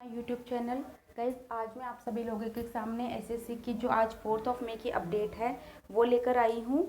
YouTube channel. Guys आज मैं आप सभी लोगों के सामने एसएससी की जो आज 4 मई की अपडेट है वो लेकर आई हूँ।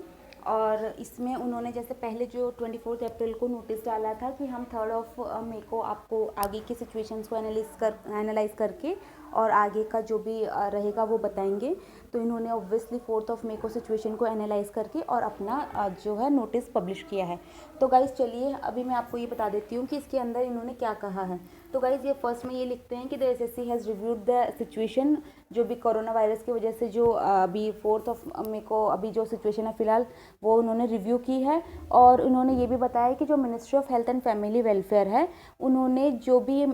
और इसमें उन्होंने जैसे पहले जो 24 अप्रैल को नोटिस डाला था कि हम 3 मई को आपको आगे की सिचुएशंस को एनालाइज करके और आगे का जो भी रहेगा वो बताएंगे। तो इन्होंने ऑब्वियसली 4 मई को सिचुएशन को एनालाइज करके और अपना जो है नोटिस पब्लिश किया है। तो गाइज चलिए अभी मैं आपको ये बता देती हूँ कि इसके अंदर इन्होंने क्या कहा है। तो गाइज ये फर्स्ट में ये लिखते हैं कि the assessee has reviewed the situation, जो भी कोरोना वायरस की वजह से जो अभी 4 मई को अभी जो सिचुएशन है फिलहाल वो उन्होंने रिव्यू की है। और उन्होंने ये भी बताया कि जो ministry of health and family welfare है उन्होंने जो भी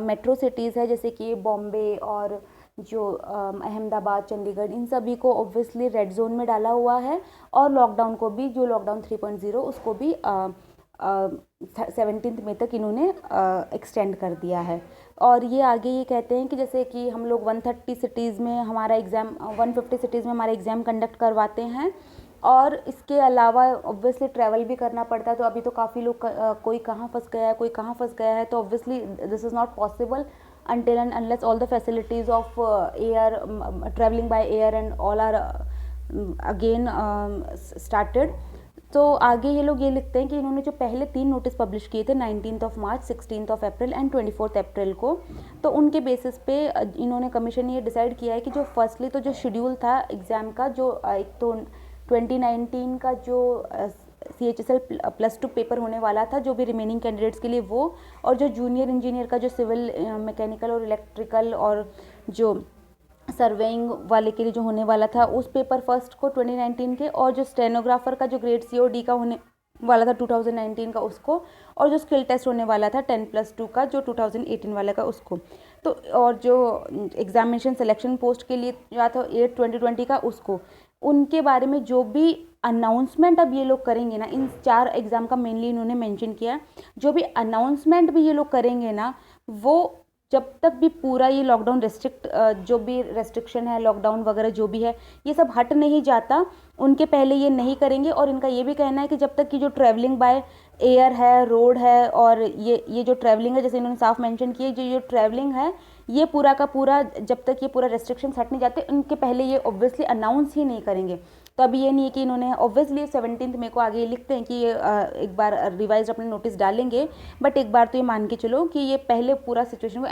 मेट्रो सिटीज़ है जैसे कि बॉम्बे और जो अहमदाबाद, चंडीगढ़, इन सभी को ऑब्वियसली रेड जोन में डाला हुआ है। और लॉकडाउन को भी जो लॉकडाउन 3.0 उसको भी 17 मई तक इन्होंने एक्सटेंड कर दिया है। और ये आगे ये कहते हैं कि जैसे कि हम लोग 130 सिटीज़ में हमारा एग्ज़ाम 150 सिटीज़ में हमारा एग्ज़ाम कंडक्ट करवाते हैं। और इसके अलावा ऑब्वियसली ट्रैवल भी करना पड़ता है। तो अभी तो काफ़ी लोग कोई कहाँ फंस गया है, कोई कहाँ फंस गया है। तो obviously this is not possible until and unless all the facilities of air traveling by air and all are again started। तो आगे ये लोग ये लिखते हैं कि इन्होंने जो पहले 3 नोटिस पब्लिश किए थे 19 मार्च, 16 अप्रैल एंड 24 अप्रैल को, तो उनके बेसिस पे इन्होंने कमीशन ने ये डिसाइड किया है कि जो फर्स्टली तो जो शेड्यूल था एग्ज़ाम का, जो एक तो 2019 का जो CHSL +2 पेपर होने वाला था जो भी रिमेनिंग कैंडिडेट्स के लिए वो, और जो जूनियर इंजीनियर का जो सिविल मैकेनिकल और इलेक्ट्रिकल और जो सर्वेइंग वाले के लिए जो होने वाला था उस पेपर फर्स्ट को 2019 के, और जो स्टेनोग्राफर का जो ग्रेड C और D का होने वाला था 2019 का उसको, और जो स्किल टेस्ट होने वाला था 10+2 का जो 2018 वाला का उसको। तो और जो एग्जामिनेशन सिलेक्शन पोस्ट के लिए जो था 8/2020 का उसको, उनके बारे में जो भी अनाउंसमेंट अब ये लोग करेंगे ना, इन 4 एग्ज़ाम का मेनली इन्होंने मेंशन किया, जो भी अनाउंसमेंट भी ये लोग करेंगे ना वो जब तक भी पूरा ये लॉकडाउन जो भी रेस्ट्रिक्शन है, लॉकडाउन वगैरह जो भी है ये सब हट नहीं जाता उनके पहले ये नहीं करेंगे। और इनका ये भी कहना है कि जब तक कि जो ट्रैवलिंग बाय एयर है, रोड है, और ये जो ट्रैवलिंग है जैसे इन्होंने साफ मेंशन किया, जो ट्रैवलिंग है ये पूरा का पूरा जब तक ये पूरा रेस्ट्रिक्शन हट नहीं जाते उनके पहले ये ऑब्वियसली अनाउंस ही नहीं करेंगे। तो अभी ये नहीं है कि इन्होंने ऑब्वियसली 17 मई को आगे लिखते हैं कि ये एक बार रिवाइज अपने नोटिस डालेंगे, बट एक बार तो ये मान के चलो कि ये पहले पूरा सिचुएशन को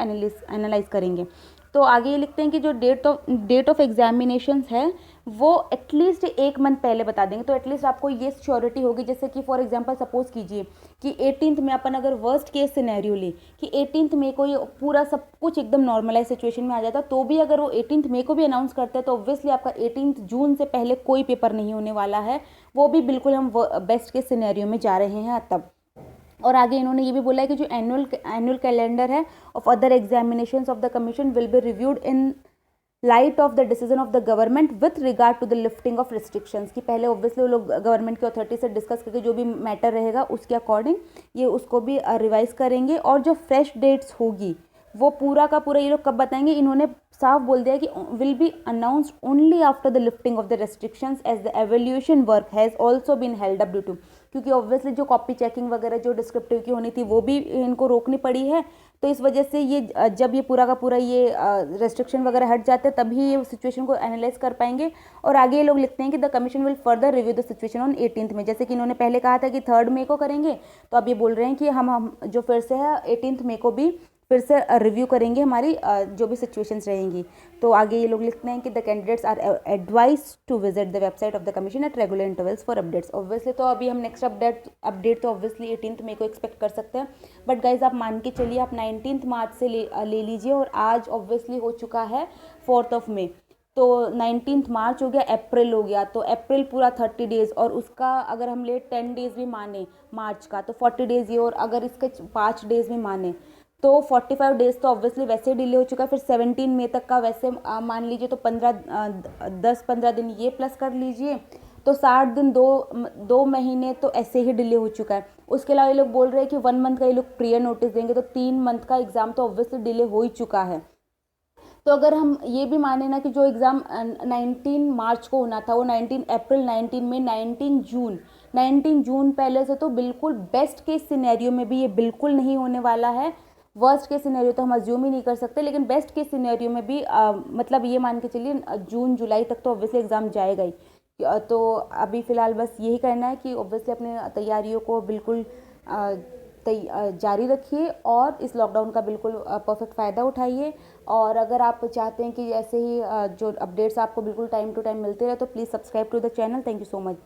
एनालाइज करेंगे। तो आगे ये लिखते हैं कि जो डेट ऑफ एग्जामिनेशंस है वो एटलीस्ट 1 मंथ पहले बता देंगे। तो एटलीस्ट आपको ये श्योरिटी होगी, जैसे कि फॉर एग्जांपल सपोज कीजिए कि 18 में अपन अगर वर्स्ट केस सिनेरियो ले कि 18 मई को ये पूरा सब कुछ एकदम नॉर्मलाइज सिचुएशन में आ जाता, तो भी अगर वो 18 मई को भी अनाउंस करते हैं तो ऑब्वियसली आपका 18 जून से पहले कोई पेपर नहीं होने वाला है। वो भी बिल्कुल हम बेस्ट केस सिनेरियो में जा रहे हैं तब। और आगे इन्होंने ये भी बोला है कि जो एनुअल कैलेंडर है of other examinations of the commission will be reviewed in light of the decision of the government with regard to the lifting of restrictions, की पहले ऑब्वियसली वो लोग गवर्नमेंट की अथॉरिटी से डिस्कस करके जो भी मैटर रहेगा उसके अकॉर्डिंग ये उसको भी रिवाइज करेंगे। और जो फ्रेश डेट्स होगी वो पूरा का पूरा ये लोग कब बताएंगे, इन्होंने साफ बोल दिया कि will be announced only after the lifting of the restrictions as the evaluation work has also been held up due to, क्योंकि ऑब्वियसली जो कॉपी चेकिंग वगैरह जो डिस्क्रिप्टिव की होनी थी वो भी इनको रोकनी पड़ी है। तो इस वजह से ये जब ये पूरा का पूरा ये रेस्ट्रिक्शन वगैरह हट जाते हैं तभी ये सिचुएशन को एनालाइज कर पाएंगे। और आगे ये लोग लिखते हैं कि the commission will further review the situation on 18 में, जैसे कि इन्होंने पहले कहा था कि 3 मई को करेंगे, तो अब ये बोल रहे हैं कि हम जो फिर से है 18 मई को भी फिर से रिव्यू करेंगे हमारी जो भी सिचुएशंस रहेंगी। तो आगे ये लोग लिखते हैं कि the candidates are advise to visit the website of the commission at regular intervals for updates. Obviously तो अभी हम नेक्स्ट अपडेट तो ऑब्वियसली 18 मई को एक्सपेक्ट कर सकते हैं, बट गाइज आप मान के चलिए आप 19 मार्च से ले लीजिए, और आज ऑब्वियसली हो चुका है 4 मई, तो 19 मार्च हो गया, अप्रैल हो गया, तो अप्रैल पूरा 30 डेज, और उसका अगर हम ले 10 डेज भी माने मार्च का तो 40 डेज ये, और अगर इसके 5 डेज भी माने तो 45 डेज तो ऑब्वियसली वैसे डिले हो चुका है। फिर 17 मई तक का वैसे मान लीजिए तो 10-15 दिन ये प्लस कर लीजिए, तो 60 दिन, 2 महीने तो ऐसे ही डिले हो चुका है। उसके अलावा ये लोग बोल रहे हैं कि 1 मंथ का ये लोग प्रियर नोटिस देंगे, तो 3 मंथ का एग्जाम तो ऑब्वियसली डिले हो ही चुका है। तो अगर हम ये भी माने ना कि जो एग्ज़ाम 19 मार्च को होना था वो 19 अप्रैल, 19 मई, 19 जून पहले से, तो बिल्कुल बेस्ट केस सिनेरियो में भी ये बिल्कुल नहीं होने वाला है। वर्स्ट के सिनेरियो तो हम अज्यूम ही नहीं कर सकते, लेकिन बेस्ट के सिनेरियो में भी मतलब ये मान के चलिए जून जुलाई तक तो ऑब्वियसली एग्ज़ाम जाएगा ही। तो अभी फ़िलहाल बस यही करना है कि ऑब्वियसली अपने तैयारियों को बिल्कुल जारी रखिए और इस लॉकडाउन का बिल्कुल परफेक्ट फ़ायदा उठाइए। और अगर आप चाहते हैं कि ऐसे ही जो अपडेट्स आपको बिल्कुल टाइम टू टाइम मिलते रहे तो please subscribe to the channel. Thank you so much.